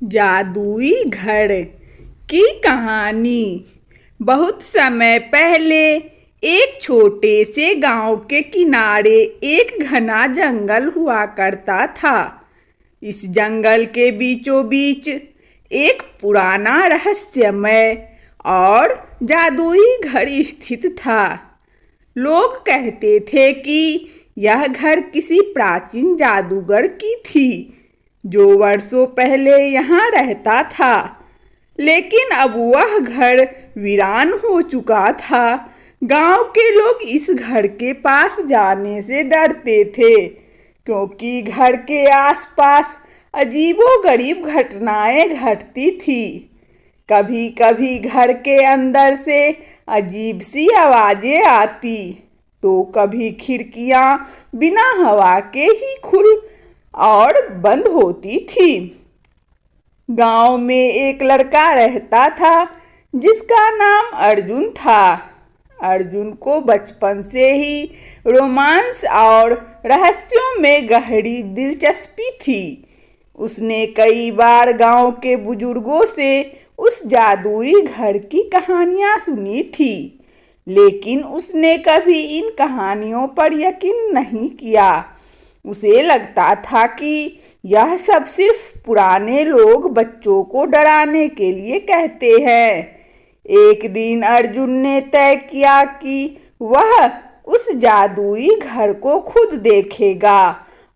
जादुई घर की कहानी। बहुत समय पहले एक छोटे से गांव के किनारे एक घना जंगल हुआ करता था। इस जंगल के बीचों बीच एक पुराना रहस्यमय और जादुई घर स्थित था। लोग कहते थे कि यह घर किसी प्राचीन जादूगर की थी जो वर्षों पहले यहाँ रहता था, लेकिन अब वह घर वीरान हो चुका था। गांव के लोग इस घर के पास जाने से डरते थे क्योंकि घर के आसपास अजीबोगरीब घटनाएं घटती थी। कभी कभी घर के अंदर से अजीब सी आवाजें आती तो कभी खिड़कियां बिना हवा के ही खुल और बंद होती थी। गांव में एक लड़का रहता था जिसका नाम अर्जुन था। अर्जुन को बचपन से ही रोमांस और रहस्यों में गहरी दिलचस्पी थी। उसने कई बार गांव के बुजुर्गों से उस जादुई घर की कहानियां सुनी थी, लेकिन उसने कभी इन कहानियों पर यकीन नहीं किया। उसे लगता था कि यह सब सिर्फ पुराने लोग बच्चों को डराने के लिए कहते हैं। एक दिन अर्जुन ने तय किया कि वह उस जादुई घर को खुद देखेगा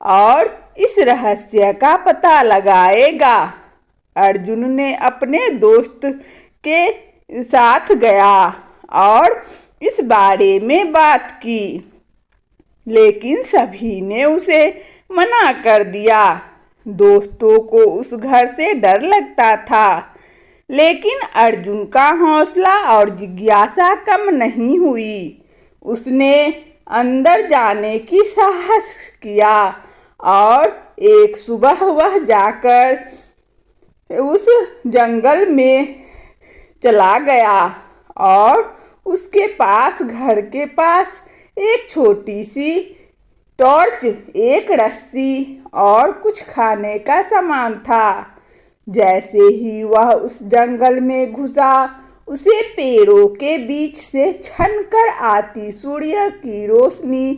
और इस रहस्य का पता लगाएगा। अर्जुन ने अपने दोस्त के साथ गया और इस बारे में बात की, लेकिन सभी ने उसे मना कर दिया। दोस्तों को उस घर से डर लगता था, लेकिन अर्जुन का हौसला और जिज्ञासा कम नहीं हुई। उसने अंदर जाने की साहस किया और एक सुबह वह जाकर उस जंगल में चला गया और उसके पास घर के पास एक छोटी सी टॉर्च, एक रस्सी और कुछ खाने का सामान था। जैसे ही वह उस जंगल में घुसा, उसे पेड़ों के बीच से छनकर आती सूर्य की रोशनी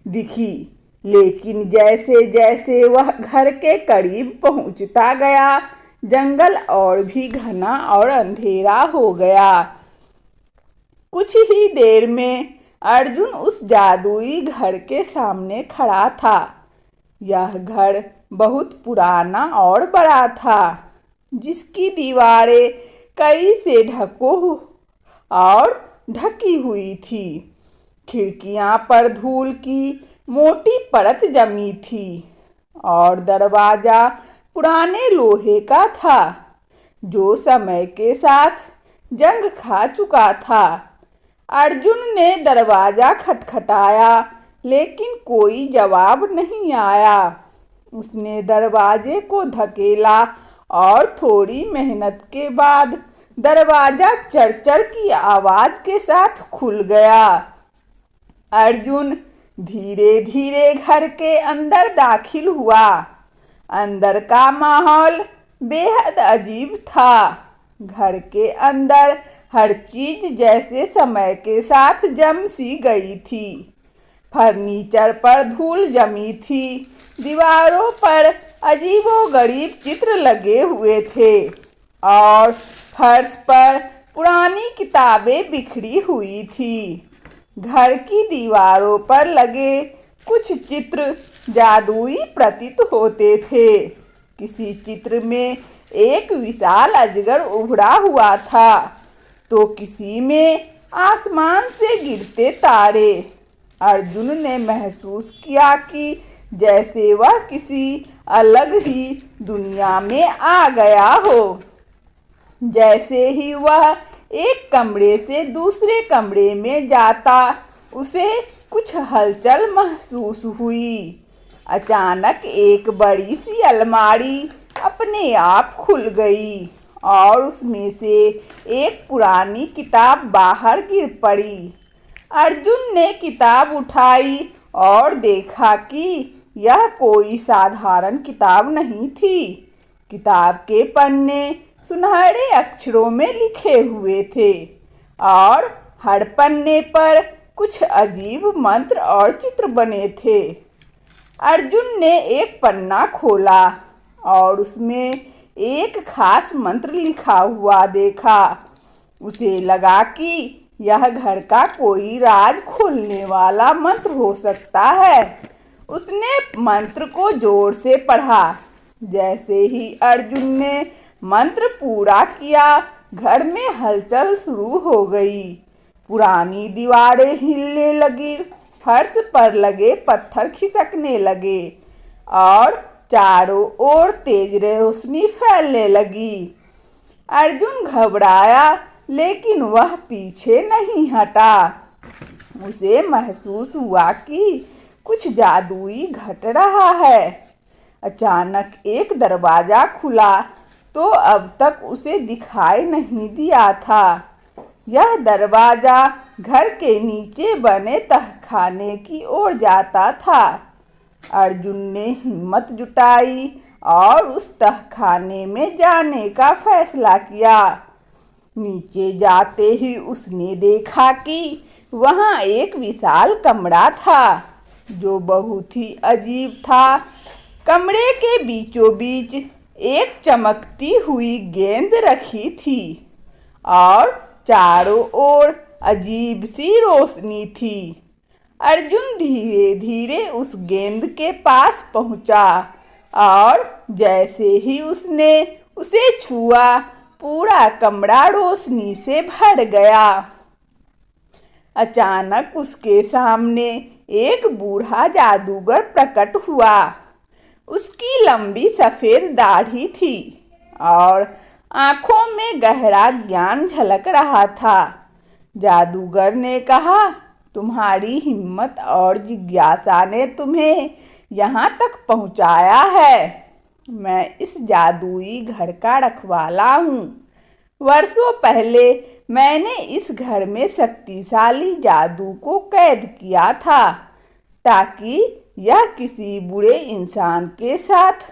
दिखी। लेकिन जैसे जैसे वह घर के करीब पहुंचता गया, जंगल और भी घना और अंधेरा हो गया। कुछ ही देर में अर्जुन उस जादुई घर के सामने खड़ा था। यह घर बहुत पुराना और बड़ा था, जिसकी दीवारें कई से ढकों और ढकी हुई थी। खिड़कियां पर धूल की मोटी परत जमी थी और दरवाजा पुराने लोहे का था जो समय के साथ जंग खा चुका था। अर्जुन ने दरवाजा खटखटाया, लेकिन कोई जवाब नहीं आया। उसने दरवाजे को धकेला और थोड़ी मेहनत के बाद दरवाजा चरचर की आवाज के साथ खुल गया। अर्जुन धीरे धीरे घर के अंदर दाखिल हुआ। अंदर का माहौल बेहद अजीब था। घर के अंदर हर चीज जैसे समय के साथ जम सी गई थी। फर्नीचर पर धूल जमी थी, दीवारों पर अजीबोगरीब चित्र लगे हुए थे और फर्श पर पुरानी किताबें बिखरी हुई थी। घर की दीवारों पर लगे कुछ चित्र जादुई प्रतीत होते थे। किसी चित्र में एक विशाल अजगर उभरा हुआ था, तो किसी में आसमान से गिरते तारे। अर्जुन ने महसूस किया कि जैसे वह किसी अलग ही दुनिया में आ गया हो। जैसे ही वह एक कमरे से दूसरे कमरे में जाता, उसे कुछ हलचल महसूस हुई। अचानक एक बड़ी सी अलमारी अपने आप खुल गई और उसमें से एक पुरानी किताब बाहर गिर पड़ी। अर्जुन ने किताब उठाई और देखा कि यह कोई साधारण किताब नहीं थी। किताब के पन्ने सुनहरे अक्षरों में लिखे हुए थे और हर पन्ने पर कुछ अजीब मंत्र और चित्र बने थे। अर्जुन ने एक पन्ना खोला और उसमें एक खास मंत्र लिखा हुआ देखा। उसे लगा कि यह घर का कोई राज खोलने वाला मंत्र हो सकता है। उसने मंत्र को जोर से पढ़ा। जैसे ही अर्जुन ने मंत्र पूरा किया, घर में हलचल शुरू हो गई। पुरानी दीवारें हिलने लगी, फर्श पर लगे पत्थर खिसकने लगे और चारों ओर तेज रोशनी फैलने लगी। अर्जुन घबराया, लेकिन वह पीछे नहीं हटा। उसे महसूस हुआ कि कुछ जादुई घट रहा है। अचानक एक दरवाजा खुला तो अब तक उसे दिखाई नहीं दिया था। यह दरवाजा घर के नीचे बने तहखाने की ओर जाता था। अर्जुन ने हिम्मत जुटाई और उस तहखाने में जाने का फैसला किया। नीचे जाते ही उसने देखा कि वहाँ एक विशाल कमरा था जो बहुत ही अजीब था। कमरे के बीचों बीच एक चमकती हुई गेंद रखी थी और चारों ओर अजीब सी रोशनी थी। अर्जुन धीरे धीरे उस गेंद के पास पहुंचा और जैसे ही उसने उसे छुआ, पूरा कमरा रोशनी से भर गया। अचानक उसके सामने एक बूढ़ा जादूगर प्रकट हुआ। उसकी लंबी सफेद दाढ़ी थी और आंखों में गहरा ज्ञान झलक रहा था। जादूगर ने कहा, तुम्हारी हिम्मत और जिज्ञासा ने तुम्हें यहाँ तक पहुँचाया है। मैं इस जादुई घर का रखवाला हूँ। वर्षों पहले मैंने इस घर में शक्तिशाली जादू को कैद किया था ताकि यह किसी बुरे इंसान के साथ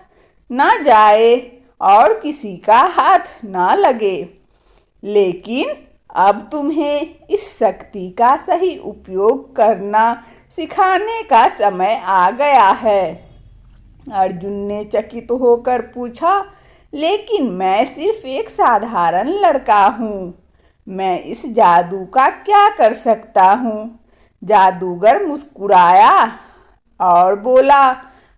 न जाए और किसी का हाथ न लगे। लेकिन अब तुम्हें इस शक्ति का सही उपयोग करना सिखाने का समय आ गया है। अर्जुन ने चकित होकर पूछा, लेकिन मैं सिर्फ एक साधारण लड़का हूँ। मैं इस जादू का क्या कर सकता हूँ? जादूगर मुस्कुराया और बोला,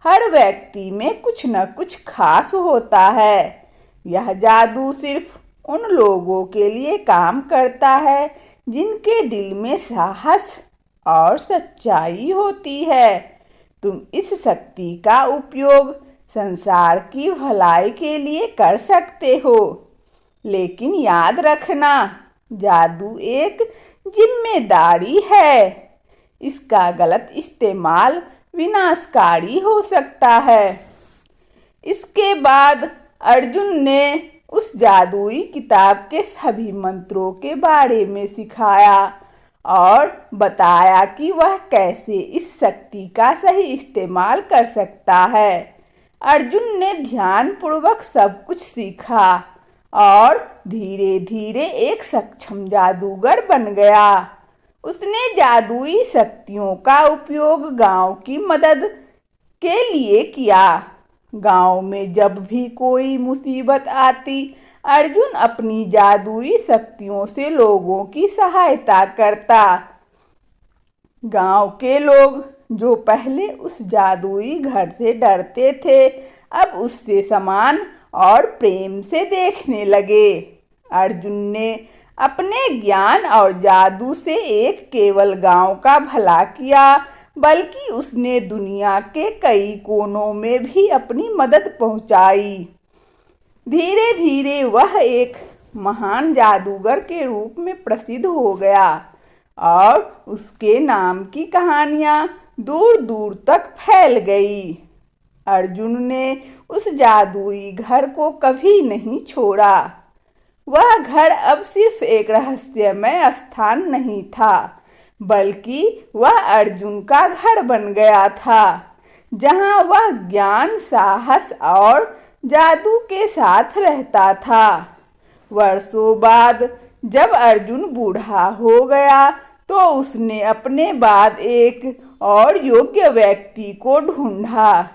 हर व्यक्ति में कुछ न कुछ खास होता है। यह जादू सिर्फ उन लोगों के लिए काम करता है जिनके दिल में साहस और सच्चाई होती है। तुम इस शक्ति का उपयोग संसार की भलाई के लिए कर सकते हो, लेकिन याद रखना, जादू एक जिम्मेदारी है। इसका गलत इस्तेमाल विनाशकारी हो सकता है। इसके बाद अर्जुन ने उस जादुई किताब के सभी मंत्रों के बारे में सिखाया और बताया कि वह कैसे इस शक्ति का सही इस्तेमाल कर सकता है। अर्जुन ने ध्यानपूर्वक सब कुछ सीखा और धीरे धीरे एक सक्षम जादूगर बन गया। उसने जादुई शक्तियों का उपयोग गांव की मदद के लिए किया। गांव में जब भी कोई मुसीबत आती, अर्जुन अपनी जादुई शक्तियों से लोगों की सहायता करता। गांव के लोग जो पहले उस जादुई घर से डरते थे, अब उससे सम्मान और प्रेम से देखने लगे। अर्जुन ने अपने ज्ञान और जादू से एक केवल गांव का भला किया, बल्कि उसने दुनिया के कई कोनों में भी अपनी मदद पहुंचाई। धीरे धीरे वह एक महान जादूगर के रूप में प्रसिद्ध हो गया और उसके नाम की कहानियां दूर दूर तक फैल गई। अर्जुन ने उस जादुई घर को कभी नहीं छोड़ा। वह घर अब सिर्फ एक रहस्यमय स्थान नहीं था, बल्कि वह अर्जुन का घर बन गया था, जहां वह ज्ञान, साहस और जादू के साथ रहता था। वर्षों बाद जब अर्जुन बूढ़ा हो गया तो उसने अपने बाद एक और योग्य व्यक्ति को ढूंढा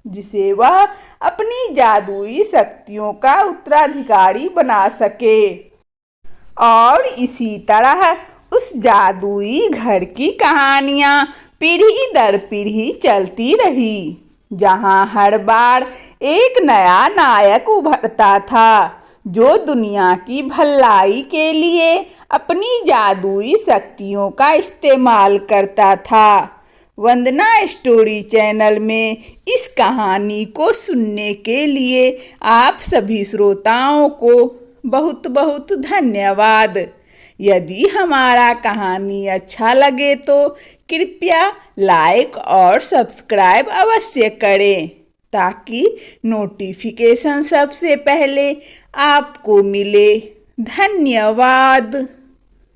जिसे वह अपनी जादुई शक्तियों का उत्तराधिकारी बना सके। और इसी तरह उस जादुई घर की कहानियां पीढ़ी दर पीढ़ी चलती रही, जहां हर बार एक नया नायक उभरता था जो दुनिया की भलाई के लिए अपनी जादुई शक्तियों का इस्तेमाल करता था। वंदना स्टोरी चैनल में इस कहानी को सुनने के लिए आप सभी श्रोताओं को बहुत बहुत धन्यवाद। यदि हमारा कहानी अच्छा लगे तो कृपया लाइक और सब्सक्राइब अवश्य करें ताकि नोटिफिकेशन सबसे पहले आपको मिले। धन्यवाद।